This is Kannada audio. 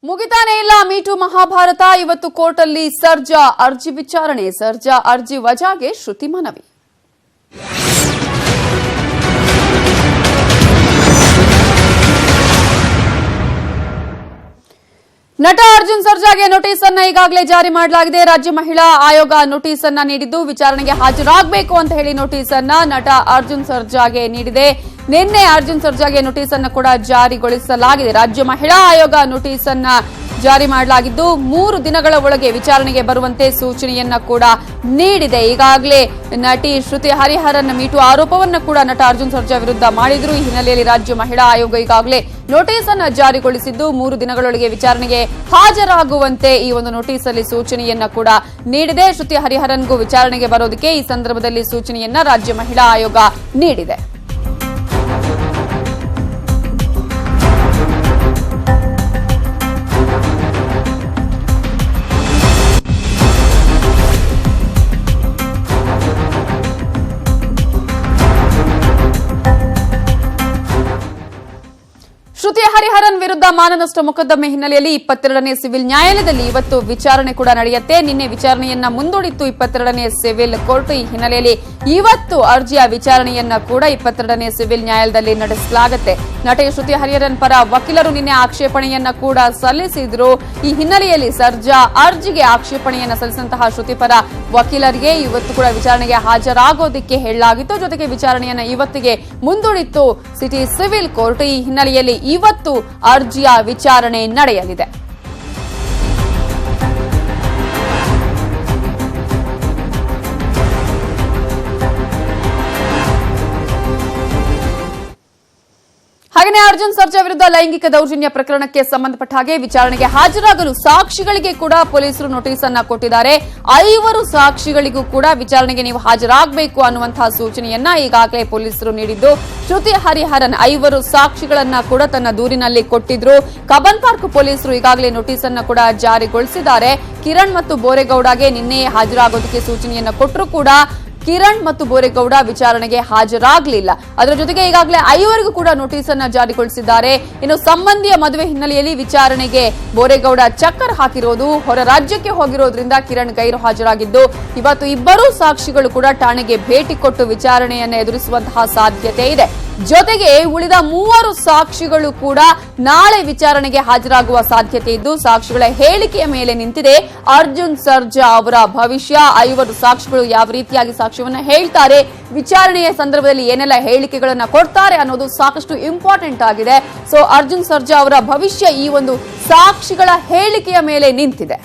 ಮುಗಿತಾನೇ ಇಲ್ಲ ಮೀಟು ಮಹಾಭಾರತ. ಇವತ್ತು ಕೋರ್ಟಲ್ಲಿ ಸರ್ಜಾ ಅರ್ಜಿ ವಿಚಾರಣೆ. ಸರ್ಜಾ ಅರ್ಜಿ ವಜಾಗೆ ಶ್ರುತಿ ಮನವಿ. ನಟ ಅರ್ಜುನ್ ಸರ್ಜಾಗೆ ನೋಟಿಸ್ ಅನ್ನು ಈಗಾಗಲೇ ಜಾರಿ ಮಾಡಲಾಗಿದೆ. ರಾಜ್ಯ ಮಹಿಳಾ ಆಯೋಗ ನೋಟಿಸ್ ಅನ್ನು ನೀಡಿದ್ದು ವಿಚಾರಣೆಗೆ ಹಾಜರಾಗಬೇಕು ಅಂತ ಹೇಳಿ ನೋಟಿಸ್ ಅನ್ನು ನಟ ಅರ್ಜುನ್ ಸರ್ಜಾಗೆ ನೀಡಿದೆ. ನಿನ್ನೆ ಅರ್ಜುನ್ ಸರ್ಜಾಗೆ ನೋಟಿಸ್ ಅನ್ನು ಕೂಡ ಜಾರಿಗೊಳಿಸಲಾಗಿದೆ. ರಾಜ್ಯ ಮಹಿಳಾ ಆಯೋಗ ನೋಟಿಸ್ ಅನ್ನು ಜಾರಿ ಮಾಡಲಾಗಿದ್ದು 3 ದಿನಗಳ ಒಳಗೆ ವಿಚಾರಣೆಗೆ ಬರುವಂತೆ ಸೂಚನೆಯನ್ನ ಕೂಡ ನೀಡಿದೆ. ಈಗಾಗಲೇ ನಟಿ ಶ್ರುತಿ ಹರಿಹರನ್ ಮೀಟು ಆರೋಪವನ್ನು ಕೂಡ ನಟ ಅರ್ಜುನ್ ಸರ್ಜಾ ವಿರುದ್ಧ ಮಾಡಿದ್ರು. ಈ ಹಿನ್ನೆಲೆಯಲ್ಲಿ ರಾಜ್ಯ ಮಹಿಳಾ ಆಯೋಗ ಈಗಾಗಲೇ ನೋಟಿಸ್ ಅನ್ನು ಜಾರಿಗೊಳಿಸಿದ್ದು 3 ದಿನಗಳೊಳಗೆ ವಿಚಾರಣೆಗೆ ಹಾಜರಾಗುವಂತೆ ಈ ಒಂದು ನೋಟಿಸ್ ಅಲ್ಲಿ ಸೂಚನೆಯನ್ನ ಕೂಡ ನೀಡಿದೆ. ಶ್ರುತಿ ಹರಿಹರನ್ಗೂ ವಿಚಾರಣೆಗೆ ಬರೋದಕ್ಕೆ ಈ ಸಂದರ್ಭದಲ್ಲಿ ಸೂಚನೆಯನ್ನ ರಾಜ್ಯ ಮಹಿಳಾ ಆಯೋಗ ನೀಡಿದೆ. ಶ್ರುತಿ ಹರಿಹರನ್ ವಿರುದ್ಧ ಮಾನನಷ್ಟ ಮೊಕದ್ದಮೆ ಹಿನ್ನೆಲೆಯಲ್ಲಿ 22ನೇ ಸಿವಿಲ್ ನ್ಯಾಯಾಲಯದಲ್ಲಿ ಇವತ್ತು ವಿಚಾರಣೆ ಕೂಡ ನಡೆಯುತ್ತೆ. ನಿನ್ನೆ ವಿಚಾರಣೆಯನ್ನ ಮುಂದೂಡಿತ್ತು 22ನೇ ಸಿವಿಲ್ ಕೋರ್ಟ್. ಈ ಹಿನ್ನೆಲೆಯಲ್ಲಿ ಇವತ್ತು ಅರ್ಜಿಯ ವಿಚಾರಣೆಯನ್ನ ಕೂಡ 22ನೇ ಸಿವಿಲ್ ನ್ಯಾಯಾಲಯದಲ್ಲಿ ನಡೆಸಲಾಗುತ್ತೆ. ನಟಿ ಶ್ರುತಿ ಹರಿಹರನ್ ಪರ ವಕೀಲರು ನಿನ್ನೆ ಆಕ್ಷೇಪಣೆಯನ್ನ ಕೂಡ ಸಲ್ಲಿಸಿದ್ರು. ಈ ಹಿನ್ನೆಲೆಯಲ್ಲಿ ಸರ್ಜಾ ಅರ್ಜಿಗೆ ಆಕ್ಷೇಪಣೆಯನ್ನ ಸಲ್ಲಿಸಿದಂತಹ ಶ್ರುತಿ ಪರ ವಕೀಲರಿಗೆ ಇವತ್ತು ಕೂಡ ವಿಚಾರಣೆಗೆ ಹಾಜರಾಗೋದಕ್ಕೆ ಹೇಳಲಾಗಿತ್ತು. ಜೊತೆಗೆ ವಿಚಾರಣೆಯನ್ನ ಇವತ್ತಿಗೆ ಮುಂದೂಡಿತ್ತು ಸಿಟಿ ಸಿವಿಲ್ ಕೋರ್ಟ್. ಈ ಹಿನ್ನೆಲೆಯಲ್ಲಿ ಇವತ್ತು ಅರ್ಜಿಯ ವಿಚಾರಣೆ ನಡೆಯಲಿದೆ. ಹಾಗೆಯೇ ಅರ್ಜುನ್ ಸರ್ಜಾ ವಿರುದ್ಧ ಲೈಂಗಿಕ ದೌರ್ಜನ್ಯ ಪ್ರಕರಣಕ್ಕೆ ಸಂಬಂಧಪಟ್ಟ ಹಾಗೆ ವಿಚಾರಣೆಗೆ ಹಾಜರಾಗಲು ಸಾಕ್ಷಿಗಳಿಗೆ ಕೂಡ ಪೊಲೀಸರು ನೋಟಿಸ್ ಅನ್ನ ಕೊಟ್ಟಿದ್ದಾರೆ. 5 ಸಾಕ್ಷಿಗಳಿಗೂ ಕೂಡ ವಿಚಾರಣೆಗೆ ನೀವು ಹಾಜರಾಗಬೇಕು ಅನ್ನುವಂತಹ ಸೂಚನೆಯನ್ನ ಈಗಾಗಲೇ ಪೊಲೀಸರು ನೀಡಿದ್ದು, ಶ್ರುತಿ ಹರಿಹರನ್ 5 ಸಾಕ್ಷಿಗಳನ್ನ ಕೂಡ ತನ್ನ ದೂರಿನಲ್ಲಿ ಕೊಟ್ಟಿದ್ರು. ಕಬ್ಬನ್ ಪಾರ್ಕ್ ಪೊಲೀಸರು ಈಗಾಗಲೇ ನೋಟಿಸ್ ಅನ್ನ ಕೂಡ ಜಾರಿಗೊಳಿಸಿದ್ದಾರೆ. ಕಿರಣ್ ಮತ್ತು ಬೋರೇಗೌಡಗೆ ನಿನ್ನೆ ಹಾಜರಾಗೋದಕ್ಕೆ ಸೂಚನೆಯನ್ನ ಕೊಟ್ಟರು ಕೂಡ ಕಿರಣ್ ಮತ್ತು ಬೋರೇಗೌಡ ವಿಚಾರಣೆಗೆ ಹಾಜರಾಗಲಿಲ್ಲ. ಅದರ ಜೊತೆಗೆ ಈಗಾಗಲೇ 5 ಕೂಡ ನೋಟಿಸ್ ಅನ್ನ ಜಾರಿಗೊಳಿಸಿದ್ದಾರೆ. ಇನ್ನು ಸಂಬಂಧಿಯ ಮದುವೆ ಹಿನ್ನೆಲೆಯಲ್ಲಿ ವಿಚಾರಣೆಗೆ ಬೋರೇಗೌಡ ಚಕ್ಕರ್ ಹಾಕಿರೋದು, ಹೊರ ರಾಜ್ಯಕ್ಕೆ ಹೋಗಿರೋದ್ರಿಂದ ಕಿರಣ್ ಗೈರು ಹಾಜರಾಗಿದ್ದು, ಇವತ್ತು 2 ಸಾಕ್ಷಿಗಳು ಕೂಡ ಠಾಣೆಗೆ ಭೇಟಿ ಕೊಟ್ಟು ವಿಚಾರಣೆಯನ್ನು ಎದುರಿಸುವಂತಹ ಸಾಧ್ಯತೆ ಇದೆ. ಜೊತೆಗೆ ಉಳಿದ 3 ಸಾಕ್ಷಿಗಳು ಕೂಡ ನಾಳೆ ವಿಚಾರಣೆಗೆ ಹಾಜರಾಗುವ ಸಾಧ್ಯತೆ ಇದ್ದು, ಸಾಕ್ಷಿಗಳ ಹೇಳಿಕೆಯ ಮೇಲೆ ನಿಂತಿದೆ ಅರ್ಜುನ್ ಸರ್ಜಾ ಅವರ ಭವಿಷ್ಯ. 5 ಸಾಕ್ಷಿಗಳು ಯಾವ ರೀತಿಯಾಗಿ ಸಾಕ್ಷ್ಯವನ್ನ ಹೇಳ್ತಾರೆ, ವಿಚಾರಣೆಯ ಸಂದರ್ಭದಲ್ಲಿ ಏನೆಲ್ಲ ಹೇಳಿಕೆಗಳನ್ನ ಕೊಡ್ತಾರೆ ಅನ್ನೋದು ಸಾಕಷ್ಟು ಇಂಪಾರ್ಟೆಂಟ್ ಆಗಿದೆ. ಸೊ ಅರ್ಜುನ್ ಸರ್ಜಾ ಅವರ ಭವಿಷ್ಯ ಈ ಒಂದು ಸಾಕ್ಷಿಗಳ ಹೇಳಿಕೆಯ ಮೇಲೆ ನಿಂತಿದೆ.